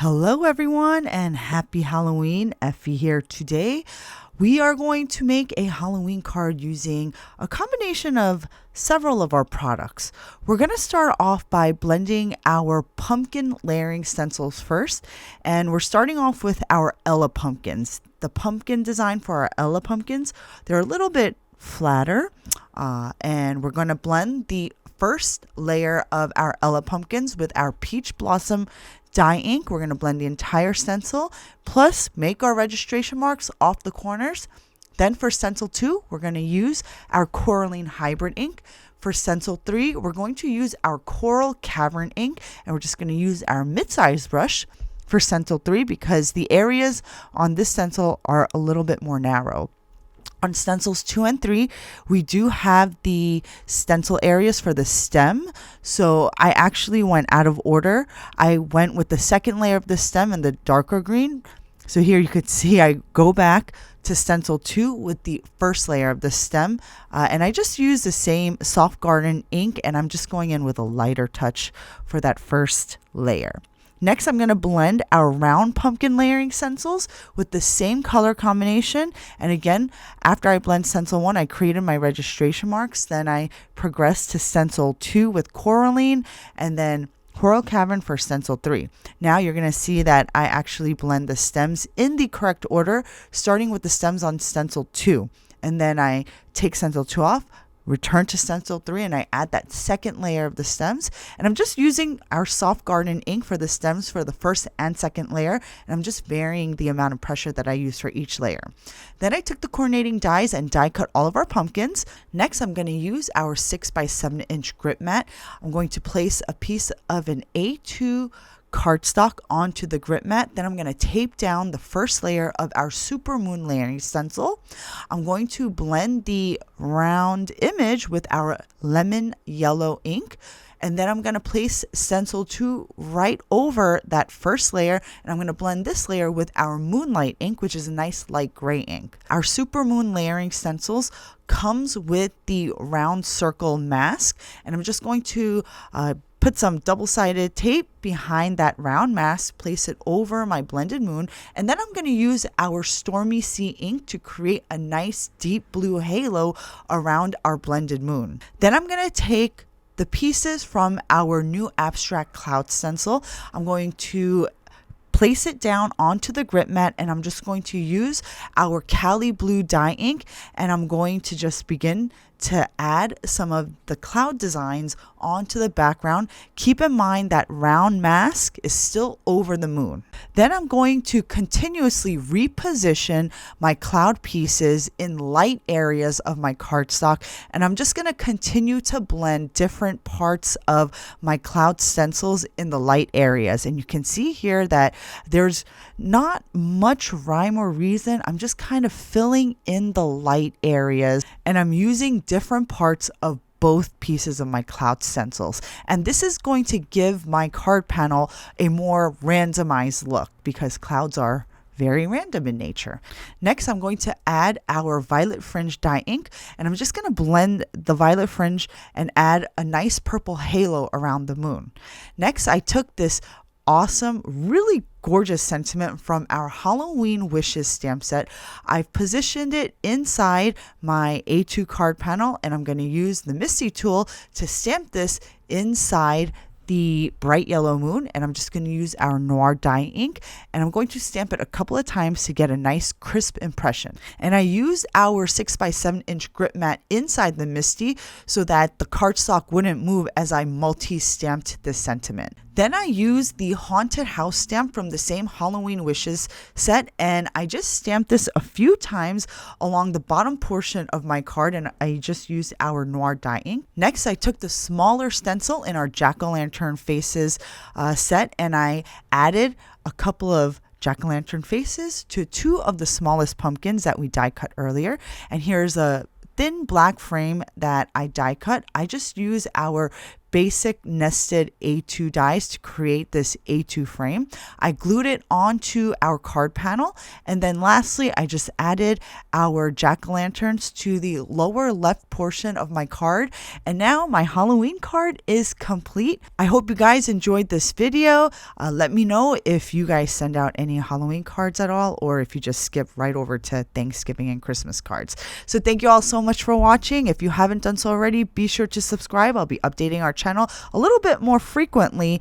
Hello everyone and happy Halloween. Effie here. Today we are going to make a Halloween card using a combination of several of our products. We're going to start off by blending our pumpkin layering stencils first, and we're starting off with our Ella pumpkins. The pumpkin design for our Ella pumpkins, they're a little bit flatter, and we're going to blend the first layer of our Ella pumpkins with our Peach Blossom Dye Ink. We're going to blend the entire stencil, plus make our registration marks off the corners. Then for stencil 2, we're going to use our Coralline hybrid ink. For stencil 3, we're going to use our Coral Cavern ink, and we're just going to use our mid-size brush for stencil 3 because the areas on this stencil are a little bit more narrow. On stencils 2 and 3, we do have the stencil areas for the stem. So I actually went out of order. I went with the second layer of the stem in the darker green. So here you could see I go back to stencil 2 with the first layer of the stem. And I just used the same Soft Garden ink, and I'm just going in with a lighter touch for that first layer. Next, I'm going to blend our round pumpkin layering stencils with the same color combination. And again, after I blend stencil 1, I created my registration marks. Then I progressed to stencil 2 with Coralline, and then Coral Cavern for stencil 3. Now you're going to see that I actually blend the stems in the correct order, starting with the stems on stencil 2. And then I take stencil 2 off, return to stencil 3, and I add that second layer of the stems. And I'm just using our Soft Garden ink for the stems for the first and second layer, and I'm just varying the amount of pressure that I use for each layer. Then I took the coordinating dies and die cut all of our pumpkins. Next, I'm going to use our 6x7" grip mat. I'm going to place a piece of an A2 cardstock onto the grip mat. Then I'm going to tape down the first layer of our Super Moon layering stencil. I'm going to blend the round image with our lemon yellow ink. And then I'm going to place stencil 2 right over that first layer. And I'm going to blend this layer with our Moonlight ink, which is a nice light gray ink. Our Super Moon layering stencils comes with the round circle mask. And I'm just going to put some double-sided tape behind that round mask, place it over my blended moon, and then I'm going to use our Stormy Sea ink to create a nice deep blue halo around our blended moon. Then I'm going to take the pieces from our new abstract cloud stencil. I'm going to place it down onto the grip mat, and I'm just going to use our Cali blue dye ink, and I'm going to just begin to add some of the cloud designs onto the background. Keep in mind that round mask is still over the moon. Then I'm going to continuously reposition my cloud pieces in light areas of my cardstock, and I'm just going to continue to blend different parts of my cloud stencils in the light areas. And you can see here that there's not much rhyme or reason. I'm just kind of filling in the light areas, and I'm using different parts of both pieces of my cloud stencils. And this is going to give my card panel a more randomized look because clouds are very random in nature. Next, I'm going to add our Violet Fringe dye ink, and I'm just going to blend the Violet Fringe and add a nice purple halo around the moon. Next, I took this awesome, really gorgeous sentiment from our Halloween Wishes stamp set. I've positioned it inside my A2 card panel, and I'm going to use the Misty tool to stamp this inside the bright yellow moon. And I'm just going to use our Noir Dye Ink, and I'm going to stamp it a couple of times to get a nice crisp impression. And I use our 6x7" grip mat inside the Misty so that the cardstock wouldn't move as I multi-stamped this sentiment. Then I used the Haunted House stamp from the same Halloween Wishes set, and I just stamped this a few times along the bottom portion of my card, and I just used our Noir Dye Ink. Next, I took the smaller stencil in our Jack-o'-lantern faces set, and I added a couple of jack-o'-lantern faces to 2 of the smallest pumpkins that we die cut earlier. And here's a thin black frame that I die cut. I just use our basic nested A2 dies to create this A2 frame. I glued it onto our card panel, and then lastly I just added our jack-o'-lanterns to the lower left portion of my card, and now my Halloween card is complete. I hope you guys enjoyed this video. Let me know if you guys send out any Halloween cards at all, or if you just skip right over to Thanksgiving and Christmas cards. So thank you all so much for watching. If you haven't done so already, be sure to subscribe. I'll be updating our channel a little bit more frequently